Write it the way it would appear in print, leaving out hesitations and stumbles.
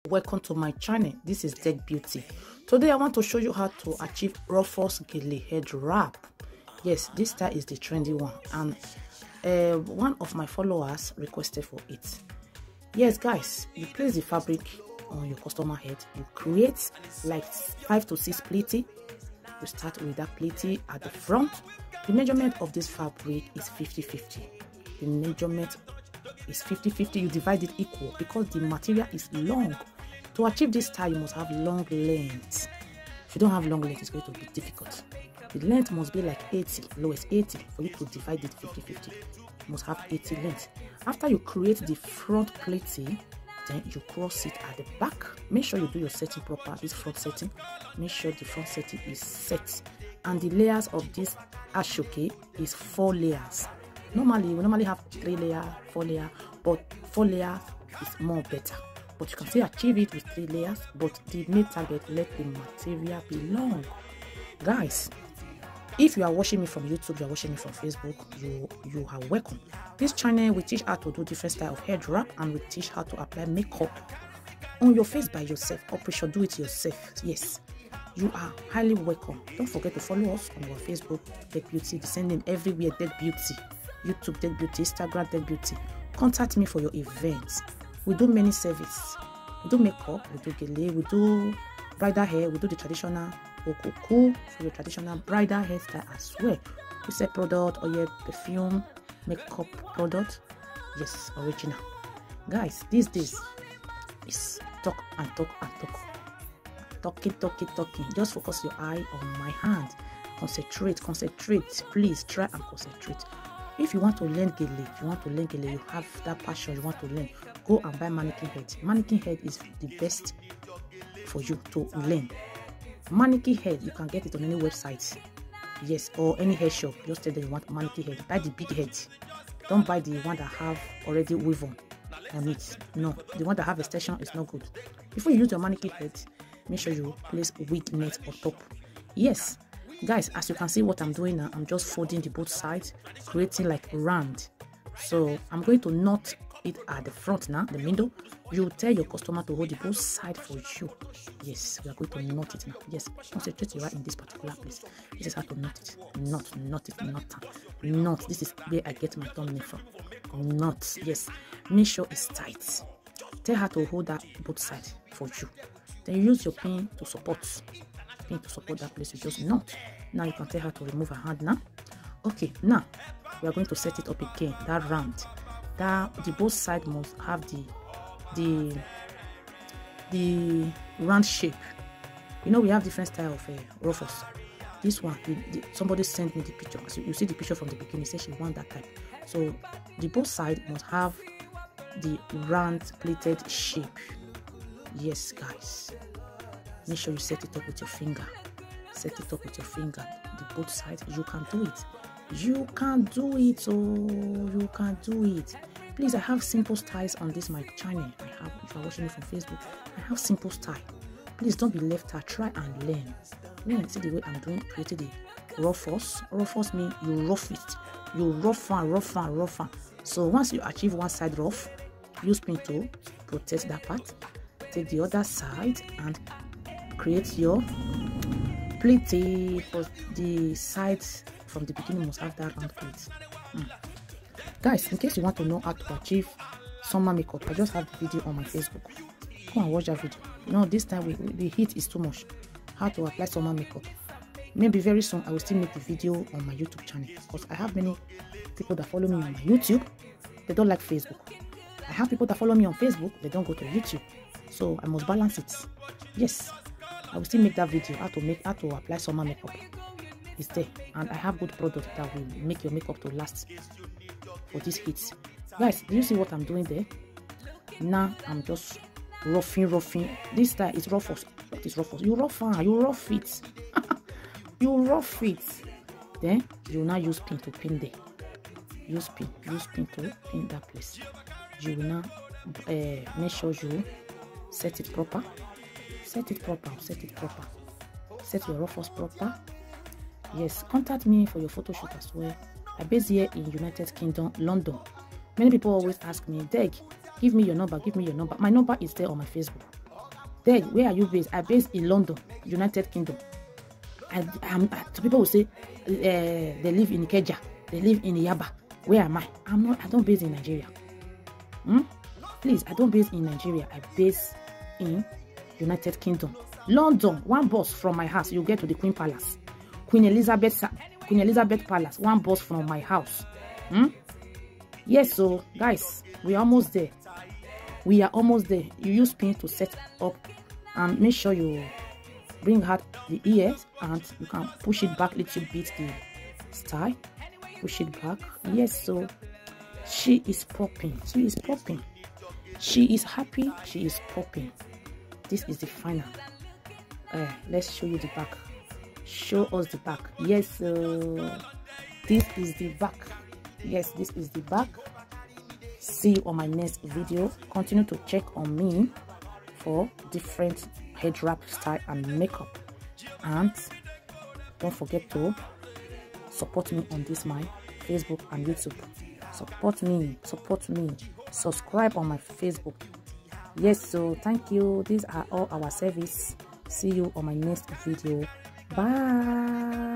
Welcome to my channel. This is Tech Beauty. Today I want to show you how to achieve Rufus Gele head wrap. Yes, this style is the trendy one, and one of my followers requested for it. Yes guys, you place the fabric on your customer head, you create like 5 to 6 pleating. You start with that pleating at the front. The measurement of this fabric is 50-50. The measurement is 50-50. You divide it equal because the material is long. To achieve this style, you must have long length. If you don't have long length, it's going to be difficult. The length must be like 80, lowest 80, for you to divide it 50-50. You must have 80 length. After you create the front pleating, then you cross it at the back. Make sure you do your setting proper, this front setting. Make sure the front setting is set. And the layers of this ashoke is 4 layers. Normally, we normally have 3 layers, 4 layers, but 4 layers is more better. But you can still achieve it with 3 layers, but the main target, let the material be long. Guys, if you are watching me from YouTube, you are watching me from Facebook, you are welcome. This channel will teach how to do different style of head wrap, and we teach how to apply makeup on your face by yourself. Operation do it yourself. Yes, you are highly welcome. Don't forget to follow us on our Facebook, Tech Beauty, the same name everywhere, Tech Beauty. YouTube, Tech Beauty, Instagram, Tech Beauty. Contact me for your events. We do many services. We do makeup, we do gele, we do bridal hair, we do the traditional okuku for your traditional bridal hairstyle as well. We sell product, oil, perfume, makeup product. Yes, original. Guys, these days is talk and talk and talk. Talking. Just focus your eye on my hand. Concentrate. Please try and concentrate. If you want to learn gele, you have that passion, you want to learn, go and buy mannequin head. Mannequin head is the best for you to learn. Mannequin head, you can get it on any website. Yes, or any hair shop. Just tell them you want mannequin head. Buy the big head. Don't buy the one that have already weave on it. No, the one that have extension is not good. Before you use your mannequin head, make sure you place wig net on top. Yes. Guys, as you can see what I'm doing now, I'm just folding the both sides, creating like round. So I'm going to knot it at the front now, the middle. You tell your customer to hold the both side for you. Yes, we are going to knot it now. Yes, concentrate right in this particular place. This is how to knot it. Knot. This is where I get my thumbnail from. Knot. Yes, make sure it's tight. Tell her to hold that both side for you. Then you use your pin to support. That place, you just knot. Now you can tell her to remove her hand now. Okay, now we are going to set it up again. That round, the both side must have the round shape. You know, we have different style of ruffles. This one, somebody sent me the picture. So you see the picture from the beginning, say she want that type. So the both side must have the round pleated shape. Yes guys, make sure you set it up with your finger. The both sides. You can do it. You can do it. Please, I have simple styles on this my channel. If you're watching me from Facebook, I have simple style. Please don't be left out. Try and learn. See the way I'm doing, creating the ruffles. Ruffles mean you rough it. You rough and. So once you achieve one side rough, use pin to protect that part. Take the other side and create your pleating. For the sides from the beginning must have that round plate. Guys, in case you want to know how to achieve summer makeup, I just have the video on my Facebook. Go and watch that video. You know, this time the heat is too much. How to apply summer makeup. Maybe very soon I will still make the video on my YouTube channel, because I have many people that follow me on my YouTube. They don't like Facebook. I have people that follow me on Facebook. They don't go to YouTube. So I must balance it. Yes, I will still make that video how to apply summer makeup. It's there, and I have good product that will make your makeup to last for this heat. Guys, do you see what I'm doing there? Now I'm just roughing. This style is ruffles. What is ruffles? You rough it. You rough it. Then you now use pin to pin there. Use pin to pin that place. You will now make sure you set it proper. Set your ruffles proper. Yes, contact me for your photo shoot as well. I'm based here in United Kingdom, London. Many people always ask me, Deg, give me your number. My number is there on my Facebook. Then, where are you based? I based in London, United Kingdom. Some people will say they live in Ikeja, they live in Yaba. Where am I? I don't base in Nigeria. Please, I don't base in Nigeria. I base in United Kingdom. London, one bus from my house, you get to the Queen Palace. Queen Elizabeth Palace, one bus from my house. Yes, so guys, we're almost there. We are almost there. You use pin to set up and make sure you bring out the ears and you can push it back a little bit, the style. Push it back. Yes, so she is popping. She is popping. She is happy. She is popping. This is the final. Let's show you the back. Show us the back. Yes, this is the back. Yes, this is the back. See you on my next video. Continue to check on me for different head wrap style and makeup, and don't forget to support me on this my Facebook and YouTube. Support me, subscribe on my Facebook. Yes, so thank you. These are all our service. See you on my next video. Bye.